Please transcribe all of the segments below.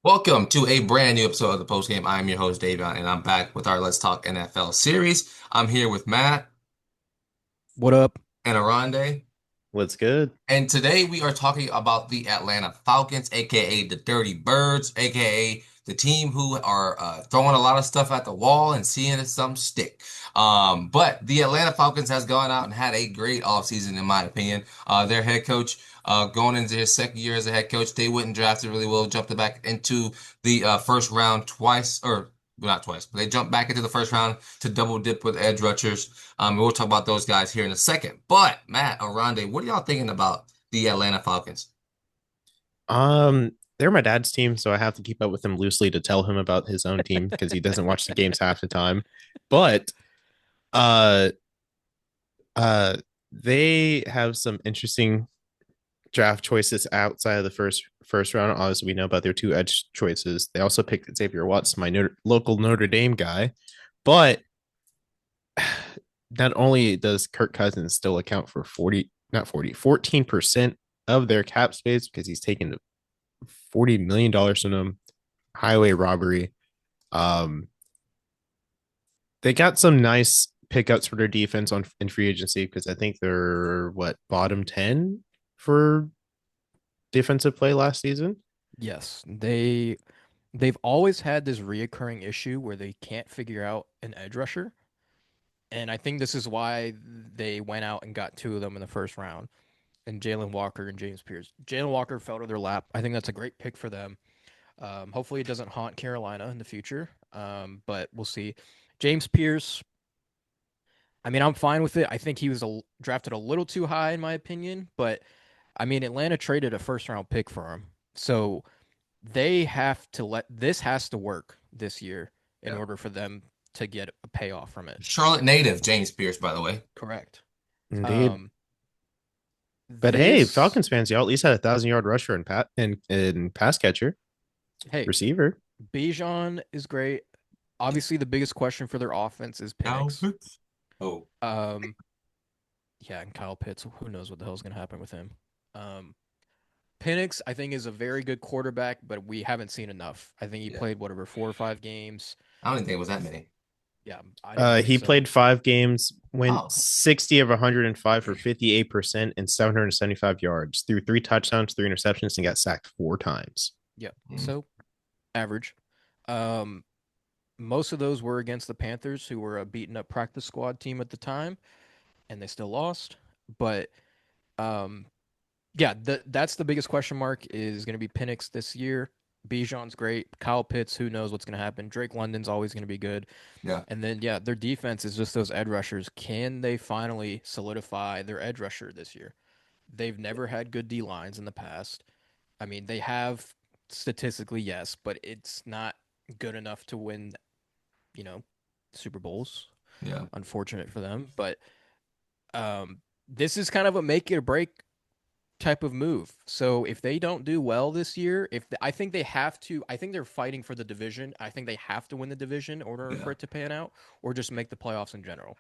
Welcome to a brand new episode of the Post Game. I'm your host, Davion, and I'm back with our Let's Talk NFL series. I'm here with Matt What up? and Oronde. What's good? And today we are talking about the Atlanta Falcons, aka the Dirty Birds, aka the team who are throwing a lot of stuff at the wall and seeing if some stick. But the Atlanta Falcons has gone out and had a great offseason, in my opinion. Their head coach, going into his second year as a head coach, they went and drafted really well, jumped back into the first round twice, or well, not twice, but they jumped back into the first round to double dip with edge rushers. We'll talk about those guys here in a second. But Matt, Oronde, what are y'all thinking about the Atlanta Falcons? They're my dad's team, so I have to keep up with him loosely to tell him about his own team because he doesn't watch the games half the time. But uh uh they have some interesting draft choices outside of the first round. Obviously, we know about their two edge choices. They also picked Xavier Watts, my local Notre Dame guy. But not only does Kirk Cousins still account for 14% of their cap space because he's taken $40 million from them, highway robbery. Um, they got some nice pickups for their defense on in free agency because I think they're bottom 10 for defensive play last season. Yes, they've always had this reoccurring issue where they can't figure out an edge rusher, and I think this is why they went out and got two of them in the first round, and Jalen Walker and James Pierce. Jalen Walker fell to their lap. I think that's a great pick for them. Hopefully, it doesn't haunt Carolina in the future, but we'll see. James Pierce. I mean, I'm fine with it. I think he was drafted a little too high in my opinion, but I mean, Atlanta traded a first round pick for him, so they have to let this has to work this year in Yeah. order for them to get a payoff from it. Charlotte native, James Pierce, by the way. Correct. Indeed. Um, But hey, this Falcons fans, y'all at least had 1,000 yard rusher and pass catcher hey, receiver. Bijan is great. Obviously, the biggest question for their offense is Penix. Albert. Oh, Um, yeah, and Kyle Pitts. Who knows what the hell's gonna happen with him? Um, Penix, I think, is a very good quarterback, but we haven't seen enough. I think he yeah. played whatever 4 or 5 games. I don't even think it was that many. Yeah, I didn't think He so. played 5 games, went Oh, 60 of 105 for 58% and 775 yards, threw three touchdowns, three interceptions, and got sacked 4 times. Yeah, mm, so average. Um, Most of those were against the Panthers, who were a beaten up practice squad team at the time, and they still lost. But um, yeah, that's the biggest question mark is going to be Penix this year. Bijan's great. Kyle Pitts, who knows what's going to happen. Drake London's always going to be good. yeah. And then, yeah, their defense is just those edge rushers. Can they finally solidify their edge rusher this year? They've never had good D lines in the past. I mean, they have statistically, yes, but it's not good enough to win, you know, Super Bowls. Yeah. Unfortunate for them, but this is kind of a make it or break type of move. So if they don't do well this year, I think they have to, I think they're fighting for the division. I think they have to win the division in order Yeah. for it to pan out, or just make the playoffs in general.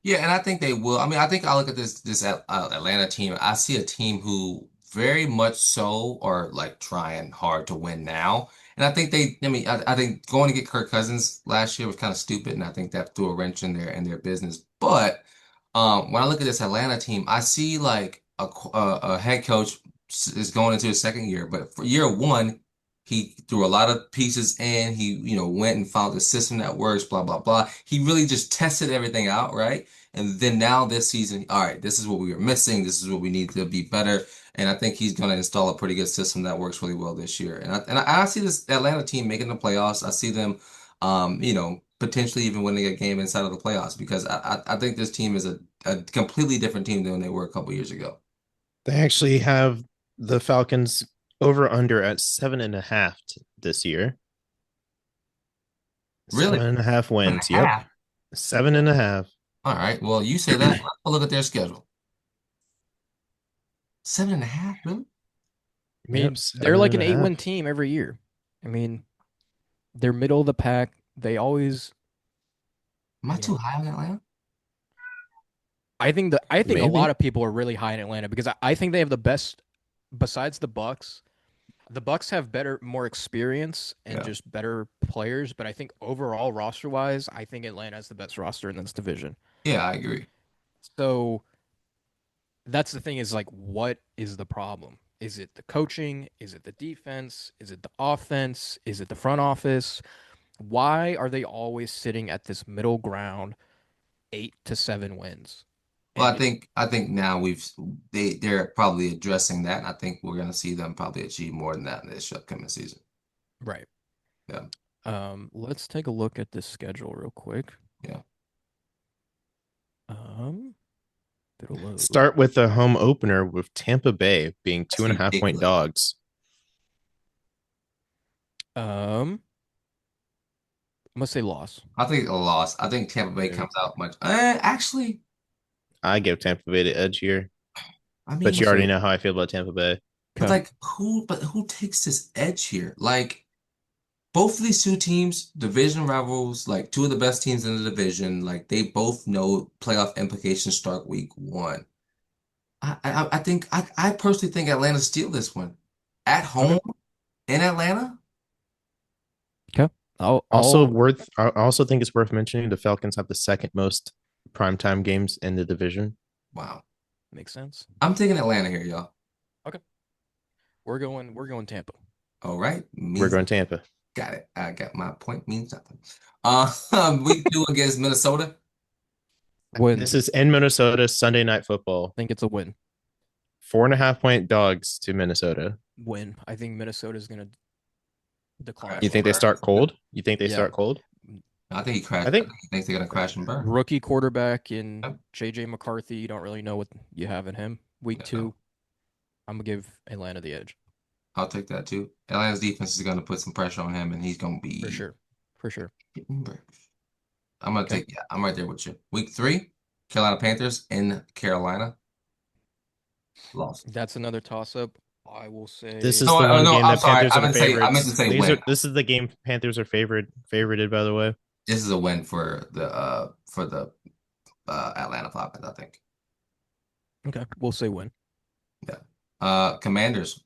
Yeah, and I think they will. I mean, I think I look at this Atlanta team. I see a team who very much so are like trying hard to win now. And I think they, I mean, I think going to get Kirk Cousins last year was kind of stupid, and I think that threw a wrench in their business. But when I look at this Atlanta team, I see like a head coach is going into his second year, but for year one, he threw a lot of pieces in. He, went and found the system that works, blah, blah, blah. He really just tested everything out, right? And then now this season, all right, this is what we were missing. This is what we need to be better. And I think he's going to install a pretty good system that works really well this year. And I see this Atlanta team making the playoffs. I see them, potentially even winning a game inside of the playoffs because I think this team is a completely different team than they were a couple years ago. They actually have the Falcons over under at 7.5 this year. Really? 7.5 And a wins. Yep. half. 7.5. All right. Well, you say that. Let's look at their schedule. 7.5, really? I Yep. mean, they're Seven like and an a 8 win half. team every year. I mean, they're middle of the pack. They always, Am I you too know, high on Atlanta? I think a lot Maybe. of people are really high in Atlanta because I think they have the best besides the Bucks. The Bucks have more experience and Yeah. just better players, but I think overall roster wise, I think Atlanta has the best roster in this division. Yeah, I agree. So that's the thing is like, what is the problem? Is it the coaching? Is it the defense? Is it the offense? Is it the front office? Why are they always sitting at this middle ground, 8 to 7 wins? Well, And I think now they're probably addressing that, and I think we're gonna see them probably achieve more than that in this upcoming season. right. Yeah, Let's take a look at this schedule real quick. yeah. Um, it'll load. Start with the home opener with Tampa Bay being That's 2.5 point ridiculous. dogs. I'm gonna say loss. I think a loss. I think Tampa Bay comes out much. Actually, I give Tampa Bay the edge here, I I'm but mean, gonna you already say know how I feel about Tampa Bay. but okay. like who takes this edge here? Like both of these two teams, division rivals, like two of the best teams in the division. Like they both know playoff implications start week one. I think I personally think Atlanta steal this one at Okay. home in Atlanta. Okay. Also I'll worth. I also think it's worth mentioning the Falcons have the second most primetime games in the division. Wow. make sense. I'm taking Atlanta here, y'all. Okay. We're going Tampa. All right. We're Means going Tampa. got it. I got my point. Means nothing. Week two against Minnesota. Win. This is in Minnesota, Sunday Night Football. I think it's a win. 4.5 point dogs to Minnesota. Win. I think Minnesota's gonna decline a You Crash and think little they bit. burn. start cold? You think they Yeah. start cold? I think he crashed. I I think think he thinks they're gonna crash and burn. Rookie quarterback in Yep. JJ McCarthy. You don't really know what you have in him. Week Yeah, two, I'm gonna give Atlanta the edge I'll take that too. Atlanta's defense is gonna put some pressure on him, and he's gonna for be sure. For sure. getting burnt. I'm gonna Okay. take. Yeah, I'm right there with you. Week three, Carolina Panthers in Carolina lost. That's another toss up. I will this say is the one No, game I'm that sorry. Panthers are I meant to favorites. say These are win. this is the game Panthers are favorited, by the way. This is a win for the Atlanta Falcons, I think. okay. We'll say win. Yeah. Commanders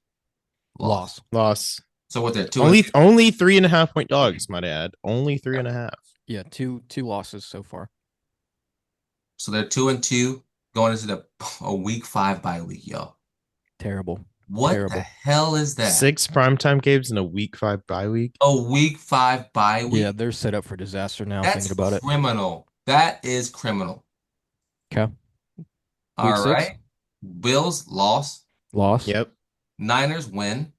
lost. Loss. Loss. So what they're two and Only 3.5 point dogs, might I add. Only three yeah. and a half. Yeah, two losses so far. So they're 2-2 going into a week five bye week, yo. Terrible. What the Terrible. hell is that? 6 primetime games in a week 5 bye week. A week five bye Yeah, week? they're set up for disaster now, thinking That's about it. criminal. That is criminal. Okay. Week All six, right. Bills lost. loss. Yep. Niners win.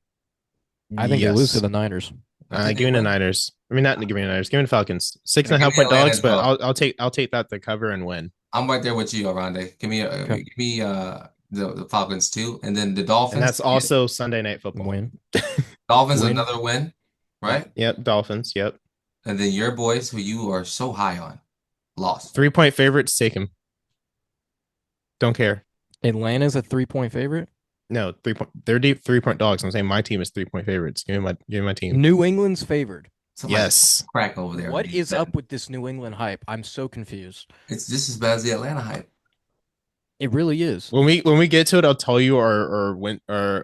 I think they lose to Yes. the Niners. I think they Give me the win. Niners. I mean, not give me the Niners. Give me the Falcons. Six Yeah, and a give half me point Atlanta dogs, as but well. I'll take that to cover and win. I'm right there with you, Oronde. Okay. Give me the Falcons too, and then the And Dolphins. that's also Sunday Night Football. Win. Dolphins Win. another win, right? Yep. Dolphins. Yep. And then your boys, who you are so high on, lost. 3-point favorites. Take them. Don't care. Atlanta's a 3-point favorite. No, 3-point. They're deep 3-point dogs. I'm saying my team is 3-point favorites. Give me my team. New England's favored. Somebody Yes. crack over there. What is up with this New England hype? I'm so confused. It's just as bad as the Atlanta hype. It really is. When we get to it, I'll tell you our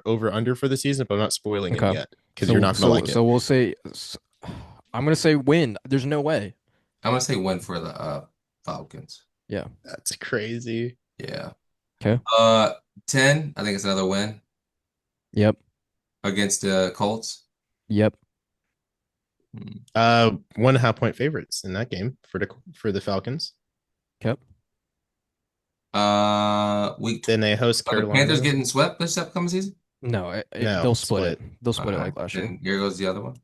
over under for the season, but I'm not spoiling it Okay. yet because you're not gonna like it. So we'll say, I'm gonna say win. There's no way. I'm gonna say win for the Falcons. Yeah. That's crazy. Yeah. Okay. 10. I think it's another win Yep. against the Colts. Yep. 1.5 point favorites in that game for the Falcons. Yep. Week. Then they host Are the Carolina. Panthers getting swept this upcoming season? No, No, they'll split split. it. They'll split it Alright, like last year. then here goes the other one.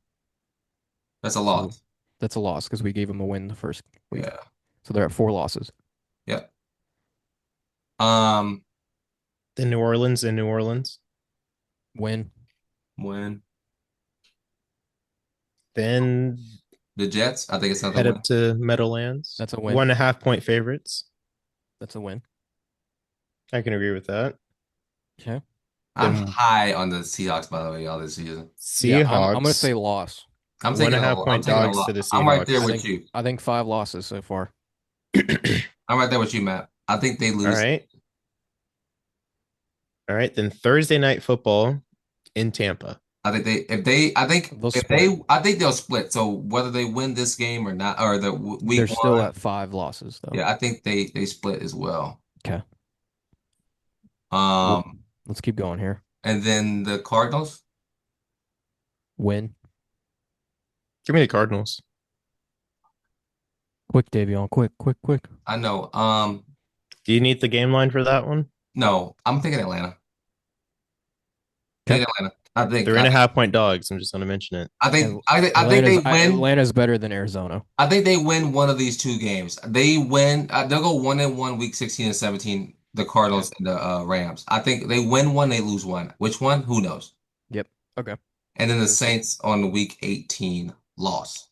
That's a So loss. that's a loss because we gave them a win the first week. Yeah. So they're at 4 losses. Yep. Um, Then New Orleans in New Orleans. Win. win. Then The Jets. I think it's another head win. up to Meadowlands. That's a win. 1.5 point favorites. That's a win. I can agree with that. Okay. I'm Then high on the Seahawks, by the way, all this season. Yeah, Seahawks. I'm gonna say loss. I'm One taking and a half I'm point taking a dogs lot. to the I'm right there Seahawks. with you. I think 5 losses so far. I'm right there with you, Matt. I think they All lose. right. All right. Then Thursday Night Football in Tampa. I think they if they I think They'll if split. they I think they'll split. So whether they win this game or not, or the They're week still one, at 5 losses though. yeah, I think they split as well. Okay. Well, Um, let's keep going here. and then the Cardinals, Win. Give me the Cardinals. Quick, Davion. Quick, quick, quick. I know. Do you need the game line for that one? No, I'm thinking Atlanta. Okay. Thinking Atlanta. I think Three I and a think half point dogs. I'm just going to mention it. I think And I think I think they win. Atlanta's better than Arizona. I think they win one of these two games. They win. They'll go 1-1 week 16 and 17. The Okay. Cardinals and the Rams. I think they win one, they lose one. Which one? Who knows? Yep. Okay. And then the Understood. Saints on the week 18 loss.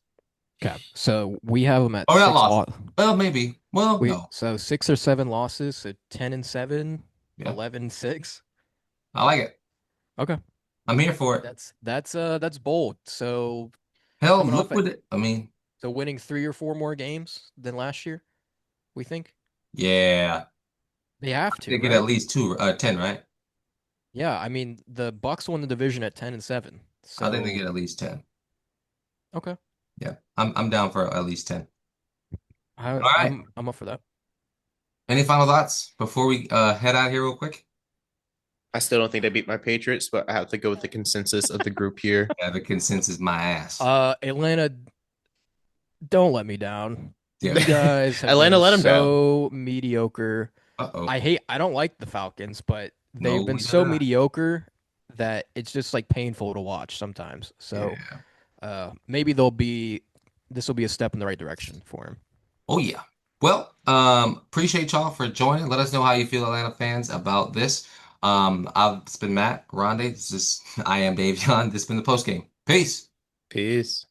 Okay. So we have them at Or not six loss. loss. Well, maybe. Well, We no. so 6 or 7 losses. So 10-7, Yeah, 11-6. I like it. Okay. I'm here for it. That's bold. So Hell, coming off look it, with it. I mean, so winning 3 or 4 more games than last year. We think yeah. they have They to, get at right? least 10, right? Yeah. I mean, the Bucks won the division at 10-7. I think they So get at least 10. okay. Yeah. I'm down for at least 10. I, All right. I'm up for that. Any final thoughts before we head out here real quick? I still don't think they beat my Patriots, but I have to go with the consensus of the group here. Yeah, the consensus my ass. Atlanta, don't let me down. Yeah. You guys have Atlanta been let them down. so mediocre. Uh-oh. I don't like the Falcons, but No, they've been we do so not. mediocre that it's just like painful to watch sometimes. So, Yeah. maybe this will be a step in the right direction for him. Oh yeah. Well, appreciate y'all for joining. Let us know how you feel, Atlanta fans, about this. It's been Matt, Oronde. I am Davion. This has been the post game. Peace. Peace.